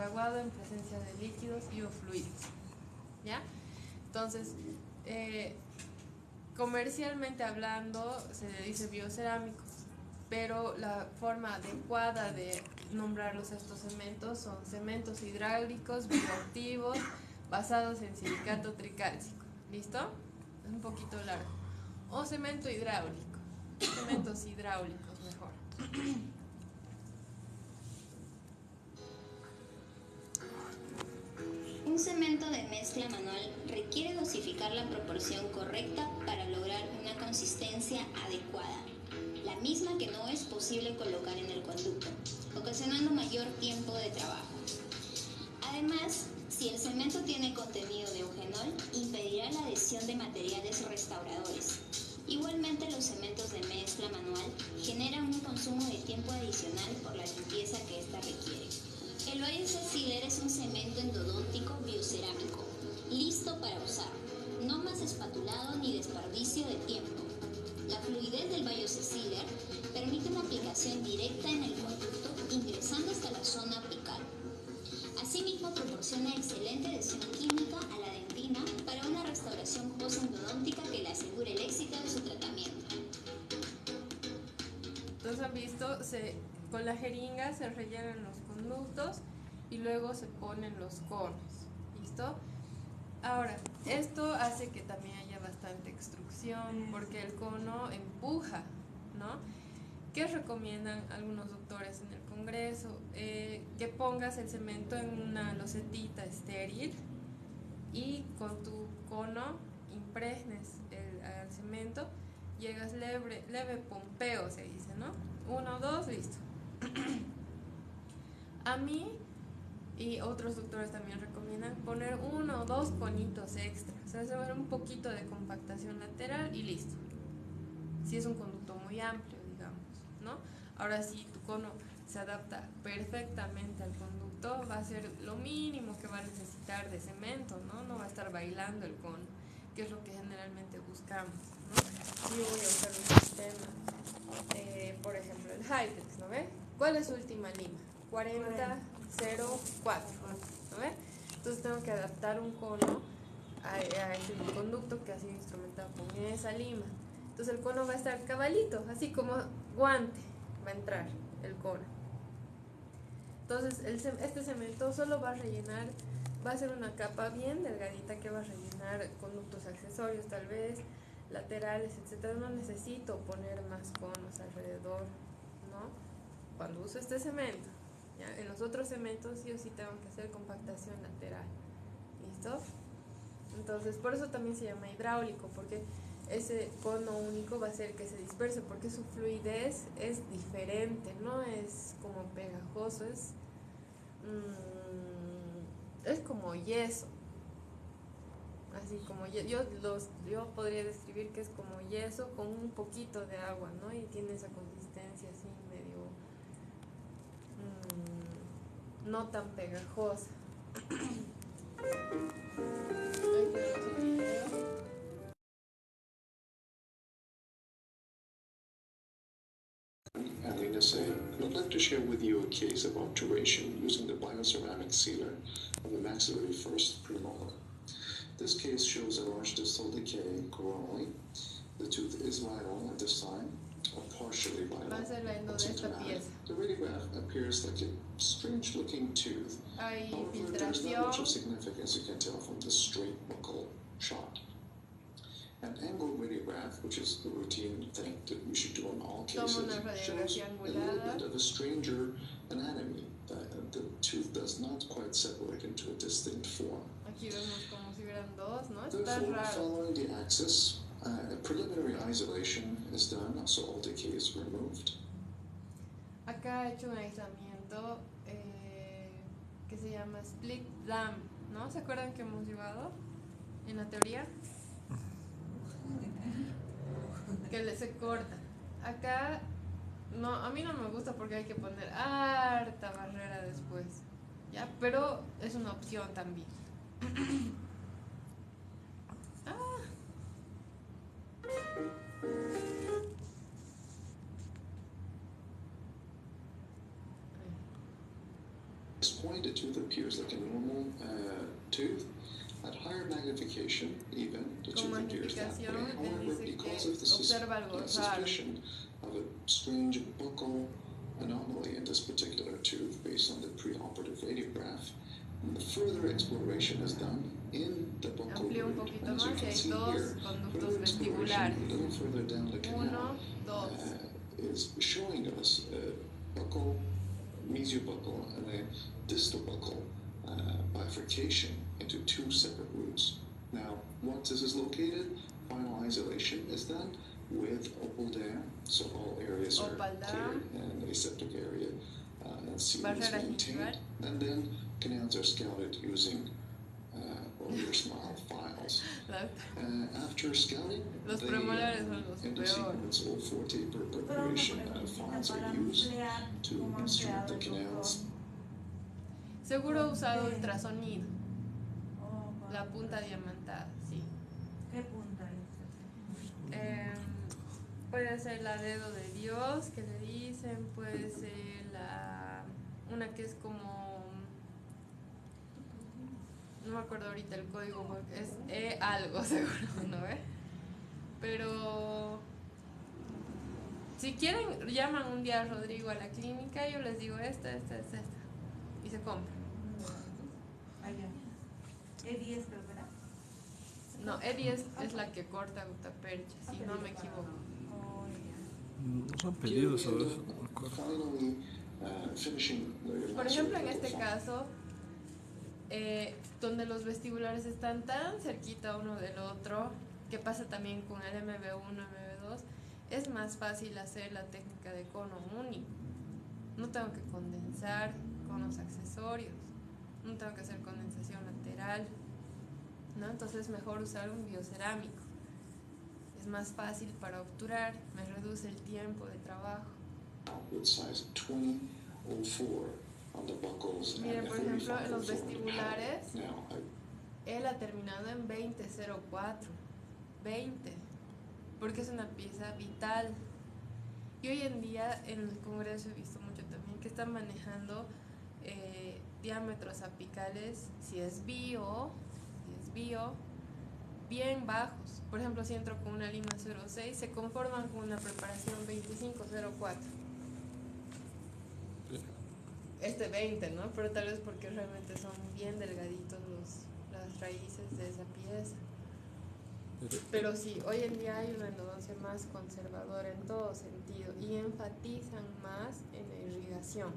aguado en presencia de líquidos y o fluidos, ¿ya? Entonces, comercialmente hablando se le dice biocerámicos, pero la forma adecuada de nombrarlos a estos cementos son cementos hidráulicos bioactivos basados en silicato tricálcico. ¿Listo? Es un poquito largo. O cemento hidráulico. Cementos hidráulicos mejor. Un cemento de mezcla manual requiere dosificar la proporción correcta para lograr una consistencia adecuada, la misma que no es posible colocar en el conducto, ocasionando mayor tiempo de trabajo. Además, si el cemento tiene contenido de eugenol, impedirá la adhesión de materiales restauradores. Igualmente, los cementos de mezcla manual generan un consumo de tiempo adicional por la limpieza que ésta requiere. El BioCeSealer es un cemento endodóntico biocerámico, listo para usar, no más espatulado ni desperdicio de tiempo. La fluidez del BioCeSealer permite una aplicación directa en el conducto, ingresando hasta la zona apical. Asimismo, proporciona excelente adhesión química a la dentina para una restauración post-endodóntica que le asegure el éxito de su tratamiento. Entonces han visto, con la jeringa se rellenan los conductos y luego se ponen los conos. ¿Listo? Ahora, esto hace que también haya bastante extrusión porque el cono empuja, ¿no? ¿Qué recomiendan algunos doctores en el congreso? Que pongas el cemento en una losetita estéril y con tu cono impregnes al cemento, llegas leve pompeo, se dice, ¿no? 1, 2, listo. A mí y otros doctores también recomiendan poner 1 o 2 conitos extra, o sea, hacer un poquito de compactación lateral y listo. Si es un conducto muy amplio, digamos, ¿no? Ahora, si tu cono se adapta perfectamente al conducto, va a ser lo mínimo que va a necesitar de cemento, ¿no? No va a estar bailando el cono, que es lo que generalmente buscamos, ¿no? Yo voy a usar un sistema, por ejemplo, el Hypex, ¿no ve? ¿Cuál es su última lima? 4004, ¿no ve? Entonces tengo que adaptar un cono a ese conducto que ha sido instrumentado con esa lima. Entonces el cono va a estar cabalito, así como guante va a entrar el cono. Entonces este cemento solo va a rellenar, va a ser una capa bien delgadita que va a rellenar conductos accesorios tal vez, laterales, etcétera. No necesito poner más conos alrededor, ¿no? Cuando uso este cemento, ¿ya? En los otros cementos sí o sí tengo que hacer compactación lateral. ¿Listo? Entonces por eso también se llama hidráulico, porque ese cono único va a hacer que se disperse, porque su fluidez es diferente, no es como pegajoso, es como yeso, así como yo podría describir que es como yeso con un poquito de agua, ¿no? Y tiene esa consistencia así medio no tan pegajosa. Alina say, I would like to share with you a case of obturation using the bioceramic sealer of the maxillary first premolar. This case shows a large distal decay coronally. The tooth is vital at this time, or partially vital. The radiograph appears like a strange-looking tooth. However, there's not much of significance you can tell from the straight buccal shot. An angle radiograph, which is the routine thing that we should do in all cases, shows a little bit of a stranger anatomy. The tooth does not quite separate into a distinct form. Aquí vemos como si hubieran dos, ¿no? Therefore, following the axis, a preliminary isolation is done, so all decay is removed. Acá he hecho un aislamiento que se llama split dam, ¿no? ¿Se acuerdan que hemos llevado en la teoría? Que se corta. Acá no, a mí no me gusta porque hay que poner harta barrera después, ¿ya? Pero es una opción también. Is pointed to tooth appears like a normal tooth. At higher magnification, even, the Con tooth appears that way. magnificación, él However, dice because que of the observa algo raro. suspicion of a strange buccal anomaly in this particular tooth based on the preoperative radiograph, the further exploration is done in the buccal Amplío un root. poquito And as you más y can hay see dos here, conductos further exploration vestibulares. a little further down the canal 1, 2. is showing us buccal, mesiobuccal, and a distal buccal bifurcation into two separate roots. Now, once this is located, final isolation is done with opal dam, so all areas are Opal dam. cleared and aseptic area and seal is Barrera maintained. gingival. And then canals are scouted using your smile files. After scouting, Los the premolares son los peores. endosequence or four taper preparation files are used to instrument the canals. Seguro ha usado ultrasonido. La punta diamantada, sí. ¿Qué punta es? Puede ser la dedo de Dios, que le dicen, puede ser una que es como, no me acuerdo ahorita el código, es algo seguro, ¿no ve? Pero si quieren, llaman un día a Rodrigo a la clínica, yo les digo esta, y se compra. Allá. E10 creo que era. No, Eddie es la que corta gutapercha, si no me equivoco. Oh, ya. No son pedidos a veces. Finally, finishing the Por ejemplo, en este file. caso, donde los vestibulares están tan cerquita uno del otro, que pasa también con el MB1, MB2, es más fácil hacer la técnica de cono único. No tengo que condensar con los accesorios, no tengo que hacer condensación lateral, ¿no? Entonces es mejor usar un biocerámico. Es más fácil para obturar, me reduce el tiempo de trabajo. With size 2004 on the buckles Miren, and por ejemplo, 3504 en los on the vestibulares, paddle. Now, él ha terminado en 2004, 20, porque es una pieza vital. Y hoy en día en el Congreso he visto mucho también que están manejando diámetros apicales, si es bio, bien bajos. Por ejemplo, si entro con una lima 06, se conforman con una preparación 2504. Este 20, ¿no? Pero tal vez porque realmente son bien delgaditos las raíces de esa pieza. Pero sí, hoy en día hay una endodoncia más conservadora en todo sentido y enfatizan más en la irrigación,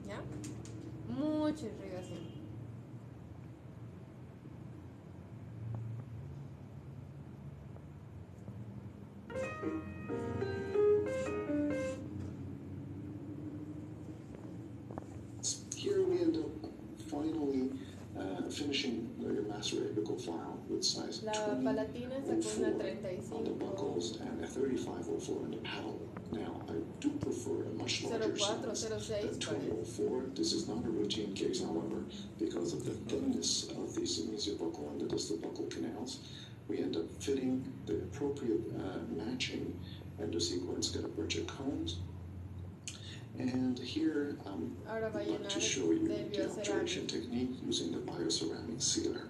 ¿ya? Mucha irrigación. here we end up finally finishing the master apical file with size La palatina está con una 2004 on the 35. buckles and a 3504 on the paddle. Now, I do prefer a much larger 04, size 06, than 2004. This is not a routine case, however, because of the thinness of the mesiobuccal and the distal buccal canals. We end up fitting the appropriate matching endosequence gutta-percha cones. And here Ahora va a I'd like to llenar show you de the obturation biocerámica. technique using the bioceramic sealer.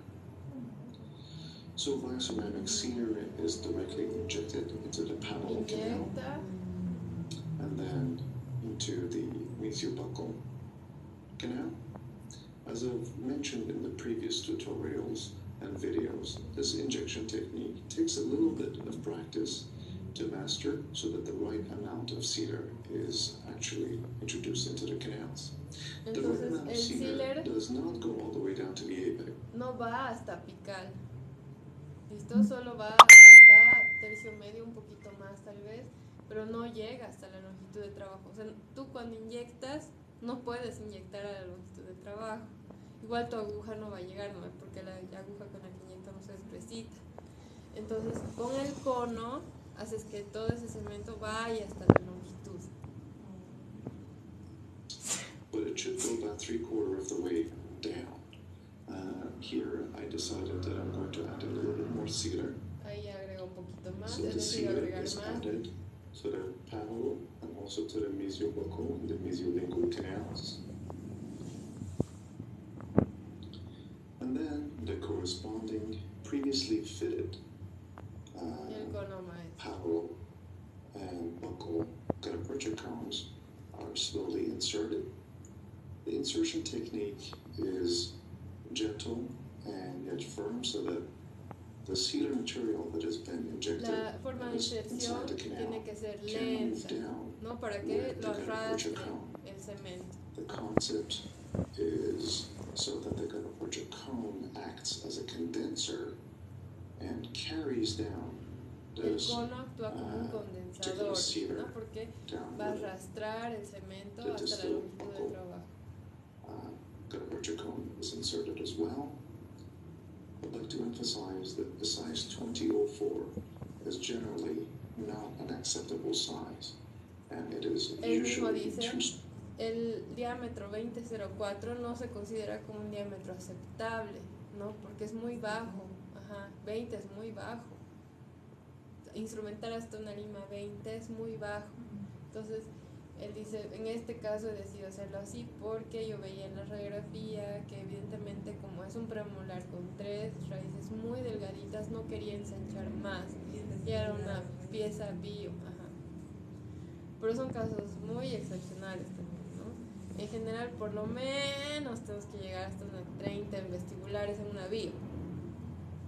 So bioceramic sealer is directly injected into the paddle canal Inyecta and then into the mesiobuccal canal. As I've mentioned in the previous tutorials and videos, this injection technique takes a little bit of practice to master so that the right amount of sealer is actually introduced into the canals. The right Entonces amount of el sealer sealer does not go all the way down to the apex. no va hasta apical. ¿Listo? Solo va hasta tercio medio, un poquito más tal vez, pero no llega hasta la longitud de trabajo. O sea, tú cuando inyectas, no puedes inyectar a la longitud de trabajo. Igual tu aguja no va a llegar, ¿no? Porque la aguja con la que inyectamos es gruesita. Entonces, con el cono, haces que todo ese cemento vaya hasta la longitud. But it should go about 3/4 of the way down. Here, I decided that I'm going to add a little bit more sealer. Ahí agrego un poquito más, So he the decidido sealer agregar is más. added to the paddle and also to the mesiobuccal and the mesiolingual canals. corresponding previously fitted Y el cono maestro. paddle and buckle gutta-percha cones are slowly inserted. The insertion technique is gentle and yet firm so that the sealer material that has been injected La forma de inserción inside the canal tiene que ser can move lenta, down ¿no? Para que with the lo gutta-percha arrastre cone. el cemento. The concept is so that the gutta-percha cone acts as a condenser and carries down El this cono actúa como un condensador, ¿no? Porque va a arrastrar el cemento hasta la longitud del trabajo. Gutta-percha cone is inserted as well. I'd like to emphasize that the size 2004 is generally not an acceptable size, and it is Él mismo usually dice, el diámetro 2004 no se considera como un diámetro aceptable, ¿no? Porque es muy bajo, 20 es muy bajo. Instrumentar hasta una lima 20 es muy bajo. Entonces, él dice, en este caso he decidido hacerlo así porque yo veía en la radiografía que evidentemente como es un premolar con 3 raíces muy delgaditas, no quería ensanchar más. Y era una pieza bio. Pero son casos muy excepcionales también, ¿no? En general, por lo menos tenemos que llegar hasta una 30 en vestibulares en una bio,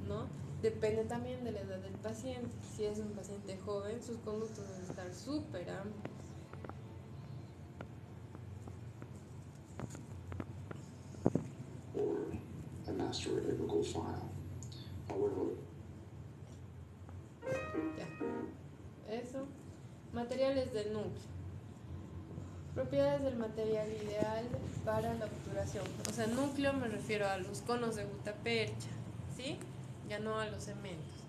¿no? Depende también de la edad del paciente. Si es un paciente joven, sus conductos deben estar súper amplios. or a master apical file. However, Ya. Eso. Materiales del núcleo. Propiedades del material ideal para la obturación. O sea, núcleo me refiero a los conos de gutapercha, ¿sí? Ya no a los cementos.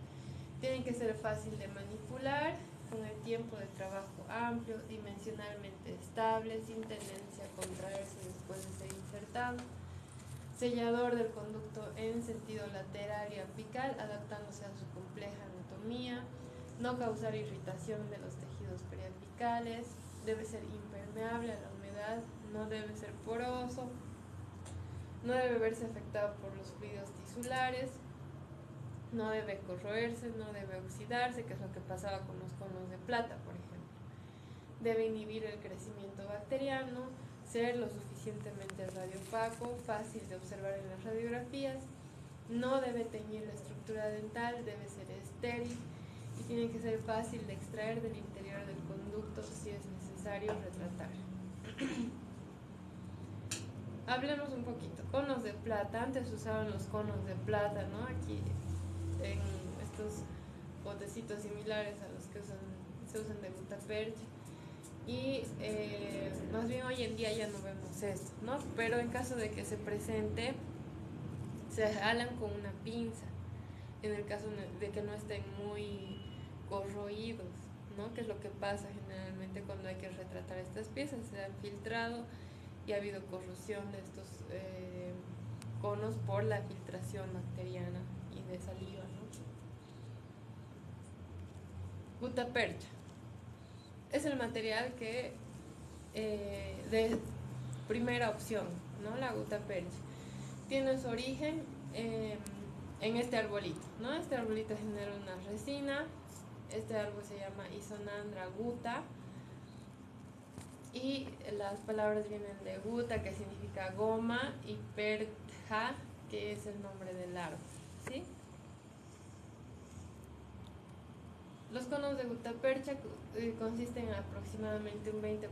Tienen que ser fácil de manipular, con el tiempo de trabajo amplio, dimensionalmente estable, sin tendencia a contraerse después de ser insertado. Sellador del conducto en sentido lateral y apical, adaptándose a su compleja anatomía. No causar irritación de los tejidos periapicales. Debe ser impermeable a la humedad. No debe ser poroso. No debe verse afectado por los fluidos tisulares. No debe corroerse, no debe oxidarse, que es lo que pasaba con los conos de plata, por ejemplo. Debe inhibir el crecimiento bacteriano, ser lo suficientemente radiopaco, fácil de observar en las radiografías. No debe teñir la estructura dental, debe ser estéril y tiene que ser fácil de extraer del interior del conducto si es necesario retratar. Hablemos un poquito. Conos de plata. Antes usaban los conos de plata, ¿no? Aquí en estos botecitos similares a los que se usan de gutapercha. Y más bien hoy en día ya no vemos esto, ¿no? Pero en caso de que se presente, se jalan con una pinza. En el caso de que no estén muy corroídos, ¿no? Que es lo que pasa generalmente cuando hay que retratar estas piezas. Se han filtrado y ha habido corrosión de estos conos por la filtración bacteriana y de saliva, ¿no? Gutapercha es el material que de primera opción, ¿no? La gutapercha tiene su origen en este arbolito, ¿no? Este arbolito genera una resina. Este árbol se llama Isonandra guta y las palabras vienen de guta, que significa goma, y pertja, que es el nombre del árbol, ¿sí? Los conos de gutapercha consisten en aproximadamente un 20% de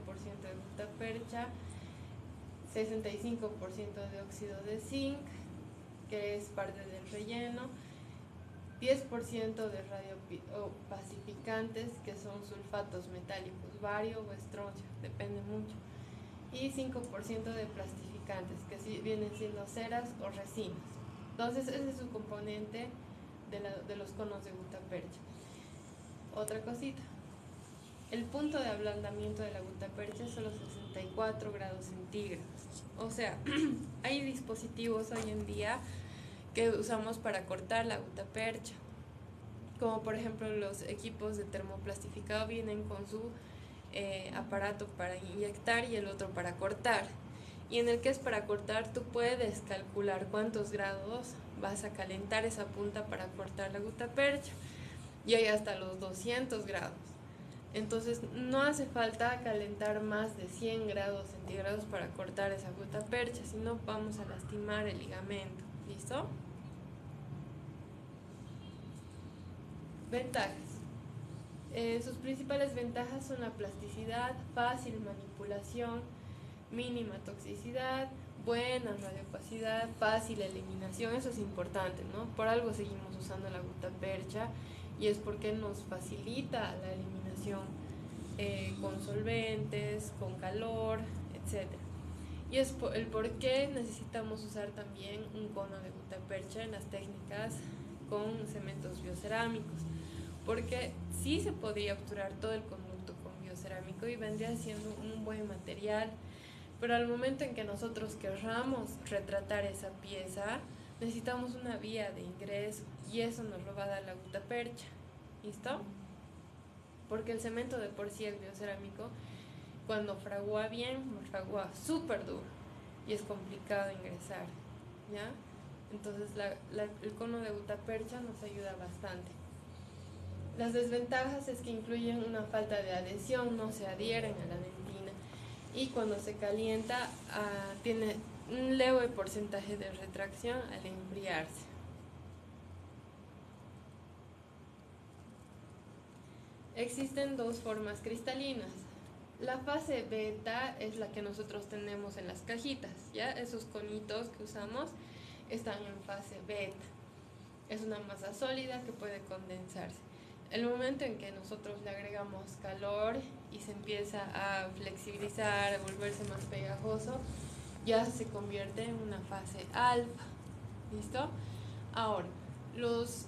gutapercha, 65% de óxido de zinc, que es parte del relleno, 10% de radiopacificantes, que son sulfatos metálicos, bario o estroncio, depende mucho, y 5% de plastificantes, que vienen siendo ceras o resinas. Entonces ese es su componente de los conos de gutapercha. Otra cosita, el punto de ablandamiento de la gutapercha es solo 64 grados centígrados. O sea, hay dispositivos hoy en día que usamos para cortar la gutapercha, como por ejemplo los equipos de termoplastificado vienen con su aparato para inyectar y el otro para cortar, y en el que es para cortar tú puedes calcular cuántos grados vas a calentar esa punta para cortar la gutapercha, y hay hasta los 200 grados. Entonces no hace falta calentar más de 100 grados centígrados para cortar esa gutapercha, si no vamos a lastimar el ligamento. ¿Listo? Ventajas. Sus principales ventajas son la plasticidad, fácil manipulación, mínima toxicidad, buena radiopacidad, fácil eliminación. Eso es importante, ¿no? Por algo seguimos usando la gutapercha, y es porque nos facilita la eliminación con solventes, con calor, etc. Y es el por qué necesitamos usar también un cono de gutapercha en las técnicas con cementos biocerámicos, porque sí se podría obturar todo el conducto con biocerámico y vendría siendo un buen material, pero al momento en que nosotros querramos retratar esa pieza, necesitamos una vía de ingreso, y eso nos lo va a dar la gutapercha. ¿Listo? Porque el cemento de por sí, el biocerámico, cuando fragua bien, fragua súper duro y es complicado ingresar, ¿ya? Entonces el cono de gutapercha nos ayuda bastante. Las desventajas es que incluyen una falta de adhesión, no se adhieren a la dentina, y cuando se calienta tiene un leve porcentaje de retracción al enfriarse. Existen dos formas cristalinas. La fase beta es la que nosotros tenemos en las cajitas, ¿ya? Esos conitos que usamos están en fase beta. Es una masa sólida que puede condensarse. El momento en que nosotros le agregamos calor y se empieza a flexibilizar, a volverse más pegajoso, ya se convierte en una fase alfa. ¿Listo? Ahora, los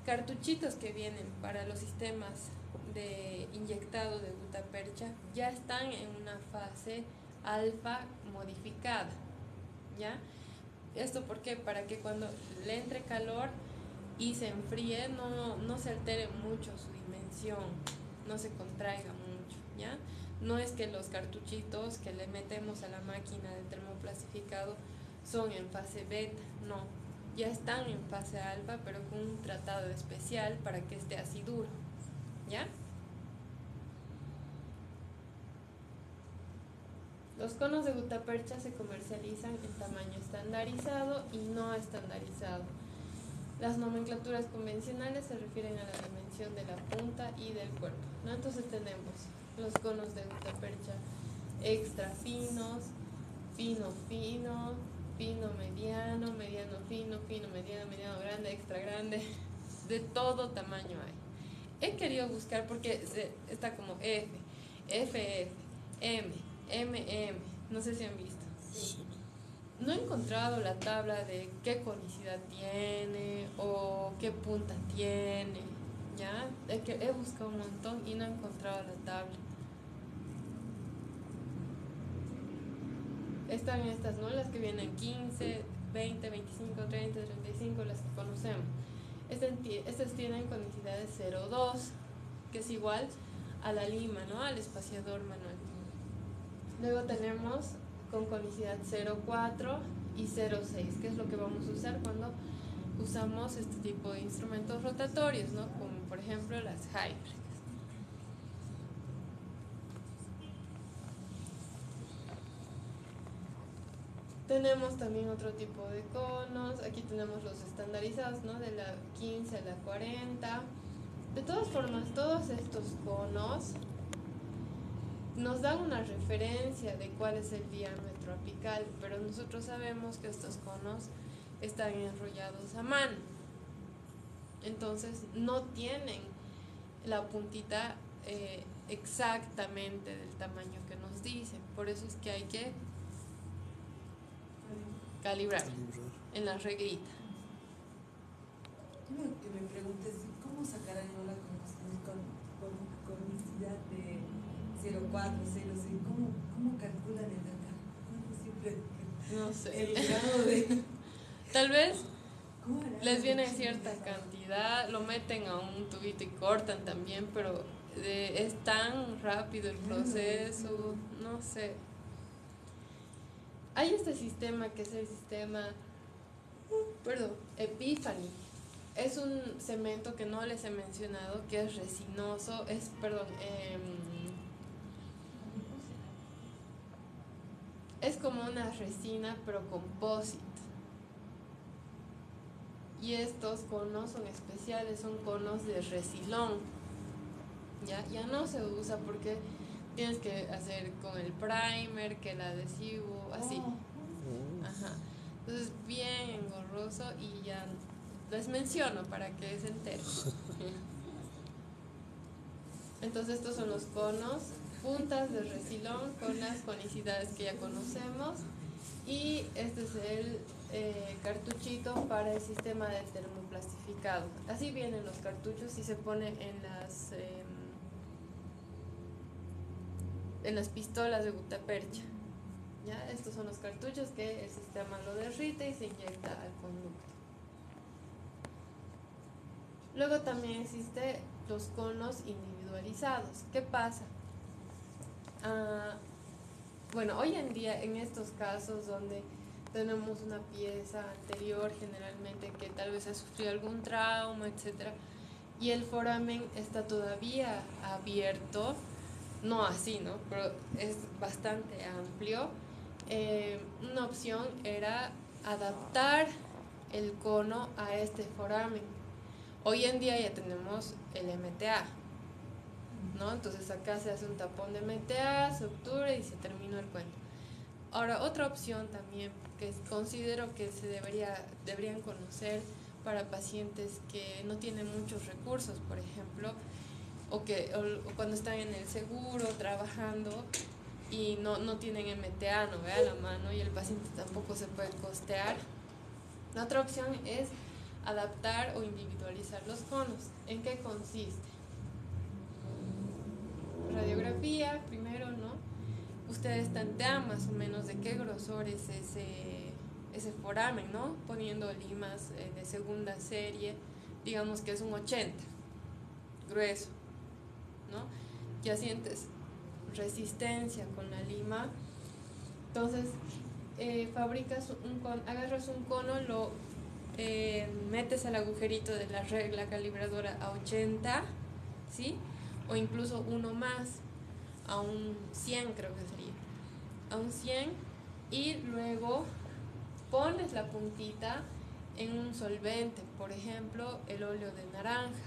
cartuchitos que vienen para los sistemas de inyectado de gutapercha ya están en una fase alfa modificada, ¿ya? ¿Esto por qué? Para que cuando le entre calor y se enfríe no se altere mucho su dimensión, no se contraiga mucho, ¿ya? No es que los cartuchitos que le metemos a la máquina de termoplastificado son en fase beta, no, ya están en fase alfa, pero con un tratado especial para que esté así duro, ¿ya? Los conos de gutapercha se comercializan en tamaño estandarizado y no estandarizado. Las nomenclaturas convencionales se refieren a la dimensión de la punta y del cuerpo, ¿no? Entonces tenemos los conos de gutapercha extra finos, fino fino, fino mediano, mediano fino, fino mediano, mediano grande, extra grande, de todo tamaño hay. He querido buscar porque está como F, FF, M, MM, no sé si han visto. No he encontrado la tabla de qué conicidad tiene o qué punta tiene, ¿ya? He buscado un montón y no he encontrado la tabla. Están estas, ¿no? Las que vienen 15, 20, 25, 30, 35, las que conocemos. Estas tienen conicidades 0,2, que es igual a la lima, ¿no? Al espaciador manual. Luego tenemos con conicidad 0,4 y 0,6, que es lo que vamos a usar cuando usamos este tipo de instrumentos rotatorios, ¿no? Como por ejemplo las Hyflex. Tenemos también otro tipo de conos. Aquí tenemos los estandarizados, ¿no? De la 15 a la 40. De todas formas, todos estos conos nos dan una referencia de cuál es el diámetro apical, pero nosotros sabemos que estos conos están enrollados a mano. Entonces no tienen la puntita exactamente del tamaño que nos dicen. Por eso es que hay que calibrar en la reglita. Quiero que me preguntes cómo sacarán la conicidad de 0,4, 0,6, ¿cómo calculan el acá? Siempre No sé. el grado de... Tal vez les viene cierta cantidad, lo meten a un tubito y cortan también, pero es tan rápido el proceso, no sé. Hay este sistema que es el sistema, Epiphany. Es un cemento que no les he mencionado, que es resinoso, es como una resina pero composite. Y estos conos son especiales, son conos de resilón. Ya no se usa porque tienes que hacer con el primer, que el adhesivo, así. Ajá. Entonces bien engorroso y ya les menciono para que se enteren. Entonces estos son los conos, puntas de resilón con las conicidades que ya conocemos. Y este es el cartuchito para el sistema de termoplastificado. Así vienen los cartuchos y se pone en las pistolas de gutapercha. ¿Ya? Estos son los cartuchos que el sistema lo derrite y se inyecta al conducto. Luego también existen los conos individualizados. ¿Qué pasa? Bueno, hoy en día en estos casos donde tenemos una pieza anterior generalmente que tal vez ha sufrido algún trauma, etcétera, y el foramen está todavía abierto, no así, ¿no? Pero es bastante amplio. Una opción era adaptar el cono a este foramen. Hoy en día ya tenemos el MTA, ¿no? Entonces acá se hace un tapón de MTA, se obtura y se terminó el cuento. Ahora, otra opción también que considero que deberían conocer para pacientes que no tienen muchos recursos, por ejemplo, o cuando están en el seguro trabajando y no tienen MTA, no ve a la mano y el paciente tampoco se puede costear. La otra opción es adaptar o individualizar los conos. ¿En qué consiste? Radiografía, primero, ¿no? Ustedes tantean más o menos de qué grosor es ese foramen, ¿no? Poniendo limas de segunda serie, digamos que es un 80, grueso, ¿no? Ya sientes resistencia con la lima. Entonces, agarras un cono, lo metes al agujerito de la regla calibradora a 80, ¿sí? O incluso uno más, a un 100 creo que sería, a un 100, y luego pones la puntita en un solvente, por ejemplo el óleo de naranja,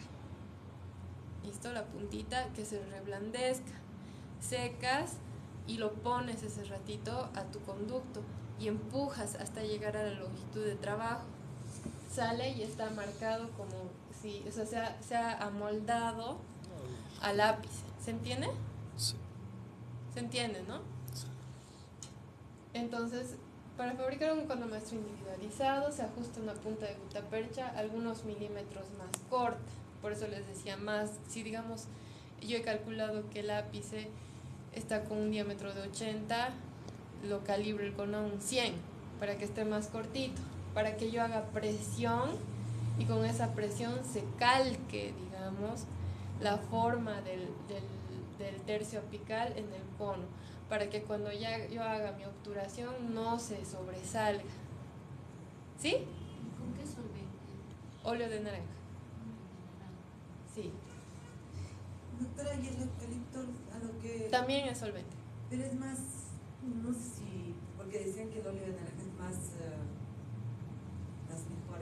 listo, la puntita que se reblandezca, secas y lo pones ese ratito a tu conducto y empujas hasta llegar a la longitud de trabajo, sale y está marcado como si, o sea, se ha amoldado al lápiz. ¿Se entiende? Sí. ¿Se entiende, no? Sí. Entonces, para fabricar un cono maestro individualizado se ajusta una punta de gutapercha algunos milímetros más corta. Por eso les decía más, si digamos, yo he calculado que el ápice está con un diámetro de 80, lo calibro el cono a un 100, para que esté más cortito, para que yo haga presión y con esa presión se calque, digamos, la forma del tercio apical en el cono, para que cuando ya yo haga mi obturación no se sobresalga. ¿Sí? ¿Con qué solvente? Óleo de naranja. Sí. Doctora, y el eucalipto a lo que... También es solvente. Pero es más, no sé si, porque decían que el óleo de naranja es más mejor.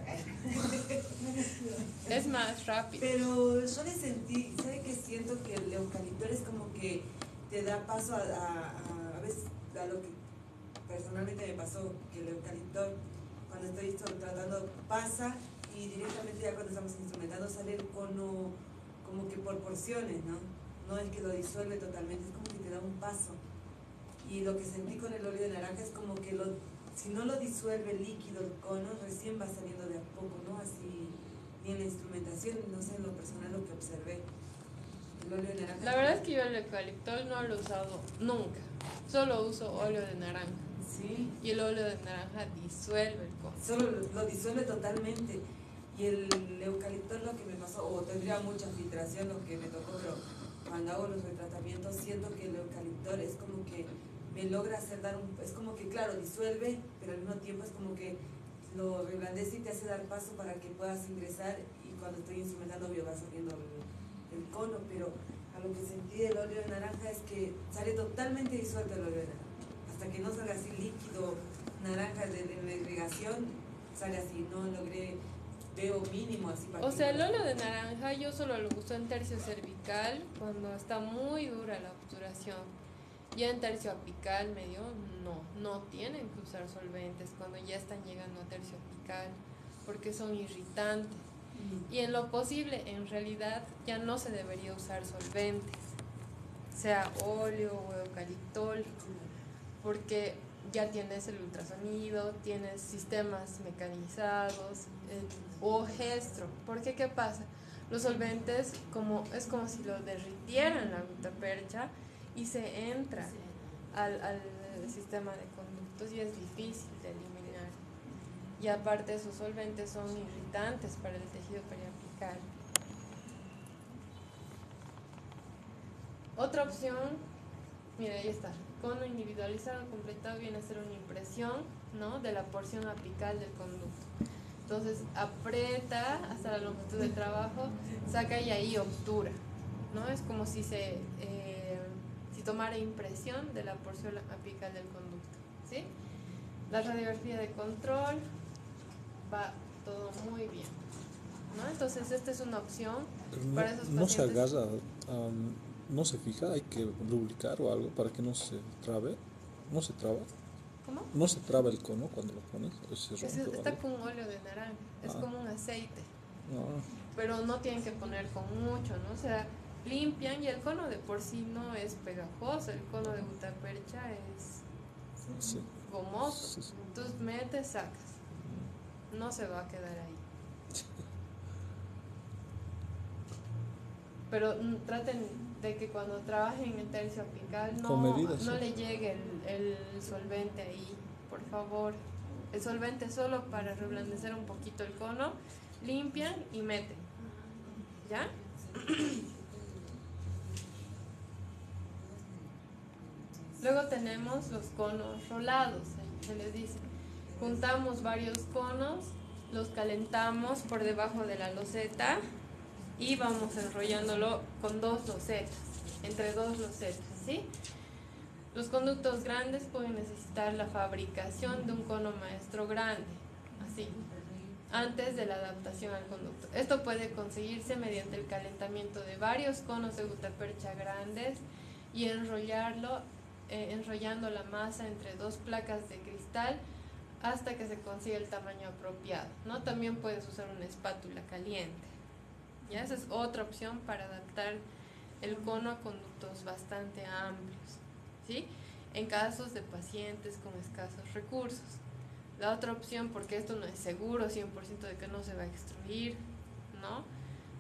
Es más rápido. Pero yo le sentí, ¿sabe qué siento? Que el eucalipto es como que te da paso a veces a lo que personalmente me pasó, que el eucalipto cuando estoy tratando pasa y directamente ya cuando estamos instrumentando sale el cono como que por porciones, ¿no? No es que lo disuelve totalmente, es como que te da un paso. Y lo que sentí con el óleo de naranja es como que si no lo disuelve el líquido, el cono, recién va saliendo de a poco, ¿no? Así, y en la instrumentación, no sé, en lo personal lo que observé. El óleo de naranja. La verdad es que yo el eucaliptol no lo he usado nunca. Solo uso óleo de naranja. Sí. Y el óleo de naranja disuelve el cono. Solo lo disuelve totalmente. Y el eucaliptol lo que me pasó, o tendría mucha filtración lo que me tocó, pero cuando hago los retratamientos siento que el eucaliptol es como que me logra hacer dar un, es como que claro, disuelve, pero al mismo tiempo es como que lo reblandece y te hace dar paso para que puedas ingresar, y cuando estoy instrumentando obvio va saliendo el cono, pero a lo que sentí del óleo de naranja es que sale totalmente disuelto el óleo de naranja, hasta que no salga así líquido naranja de la irrigación, sale así, no logré, veo mínimo así para O que- sea, el óleo de naranja yo solo lo uso en tercio cervical cuando está muy dura la obturación. Ya en tercio apical medio no tienen que usar solventes cuando ya están llegando a tercio apical porque son irritantes. Y en lo posible, en realidad, ya no se debería usar solventes, sea óleo o eucaliptol, porque ya tienes el ultrasonido, tienes sistemas mecanizados o gestro. Porque ¿qué pasa? Los solventes es como si lo derritieran la gutapercha y se entra al sistema de conductos y es difícil de eliminar. Y aparte esos solventes son irritantes para el tejido periapical. Otra opción, mira, ahí está. Cono individualizado completado viene a ser una impresión, ¿no?, de la porción apical del conducto. Entonces aprieta hasta la longitud de trabajo, saca y ahí obtura, ¿no? Es como si si tomara impresión de la porción apical del conducto, ¿sí? La radiografía de control va todo muy bien, ¿no? Entonces esta es una opción Pero para esos no se pacientes. agarra, no se fija, hay que lubricar o algo para que no se trabe, no se traba, ¿Cómo? no se traba el cono cuando lo pones, o se rompe o Está algo. con óleo de naranja, es como un aceite, No, pero no tienen que poner con mucho, ¿no? O sea, limpian y el cono de por sí no es pegajoso, el cono de gutapercha es sí, gomoso. sí, sí. Entonces metes, sacas, no se va a quedar ahí. Pero traten de que cuando trabajen en tercio apical Con medidas, no sí. le llegue el solvente ahí, por favor. El solvente es solo para reblandecer un poquito el cono, limpian y meten. ¿Ya? Luego tenemos los conos rolados, se les dice. Juntamos varios conos, los calentamos por debajo de la loseta y vamos enrollándolo con dos losetas, entre dos losetas, ¿sí? Los conductos grandes pueden necesitar la fabricación de un cono maestro grande, así, antes de la adaptación al conducto. Esto puede conseguirse mediante el calentamiento de varios conos de gutapercha grandes y enrollando la masa entre dos placas de cristal hasta que se consiga el tamaño apropiado, ¿no? También puedes usar una espátula caliente. ¿Ya? Esa es otra opción para adaptar el cono a conductos bastante amplios, ¿sí? En casos de pacientes con escasos recursos. La otra opción, porque esto no es seguro 100% de que no se va a extruir, ¿no?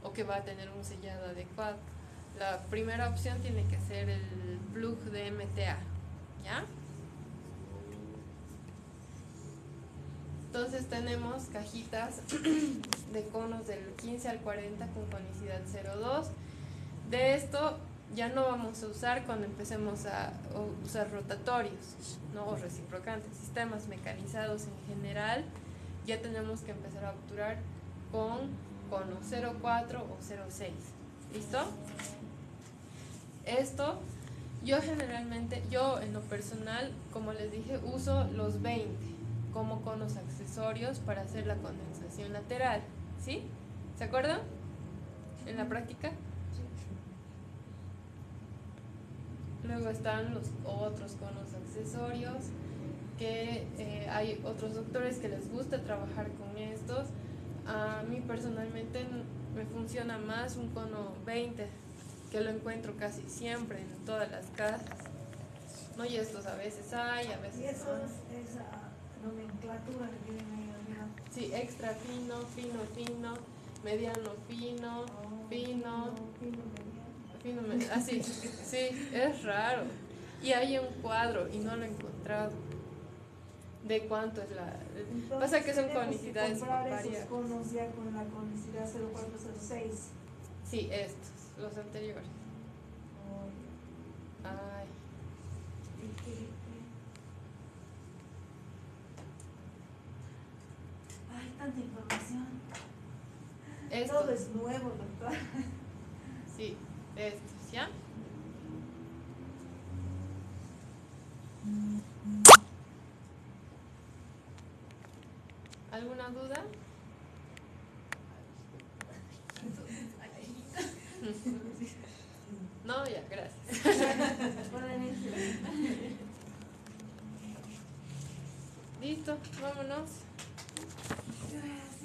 O que va a tener un sellado adecuado. La primera opción tiene que ser el plug de MTA, ¿ya? Entonces tenemos cajitas de conos del 15 al 40 con conicidad 0,2. De esto ya no vamos a usar cuando empecemos a usar rotatorios, ¿no? O reciprocantes, sistemas mecanizados en general. Ya tenemos que empezar a obturar con cono 0,4 o 0,6. ¿Listo? Esto, yo generalmente, yo en lo personal, como les dije, uso los 20 como conos accesorios para hacer la condensación lateral, ¿sí? ¿Se acuerdan? En la práctica. Luego están los otros conos accesorios, que hay otros doctores que les gusta trabajar con estos. A mí personalmente me funciona más un cono 20, que lo encuentro casi siempre en todas las casas, ¿no? Y estos a veces hay, a Y veces eso no. es esa nomenclatura que tienen ahí arriba. Sí, extra fino, fino, fino, mediano fino, fino, así, sí, es raro. Y hay un cuadro y no lo he encontrado de cuánto es la... Entonces, pasa que son tenemos conicidades que comprar variadas. esos conos ya con la conicidad 0406. Sí, estos, los anteriores. Ay, Y tanta información. Esto. Todo es nuevo, doctor. Sí, estos, ¿ya? ¿Alguna duda? No, ya, gracias. Listo, vámonos. Gracias.